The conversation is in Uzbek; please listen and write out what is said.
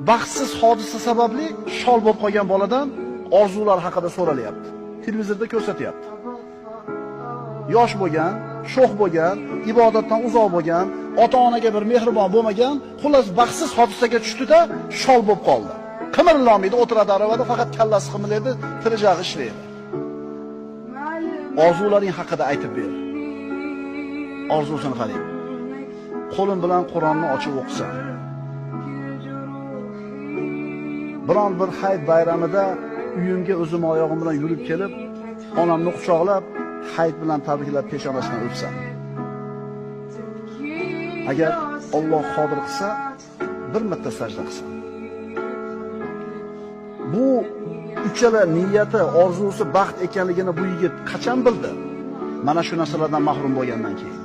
baxtsiz hodisa sababli shol bo'lib qolgan boladan orzular haqida so'ralyapti. Televizorda ko'rsatyapti. Yosh bo'lgan, sho'x bo'lgan, ibodatdan uzoq bo'lgan, ota-onaga bir mehribon bo'lmagan, xullas baxtsiz hodisaga tushdi-da, shol bo'lib qoldi. Qimirlamaydi, o'tiradi aravada, faqat kallasi qimirlaydi, tirijag'i ishlaydi. Orzularing haqida aytib ber. Orzusini qarang. Qo'lim bilan Qur'onni ochib o'qisam. Biron bir hayit bayramida uyimga o'zim oyog'im bilan yurib kelib, onamni quchoqlab, hayit bilan tabriklab peshonasidan o'psam. Agar Alloh qodir qilsa, bir marta sajda qilsam. Bu uchala niyati, orzusi baxt ekanligini bu yigit qachon bildi? Mana shu narsalardan mahrum bo'lgandan keyin.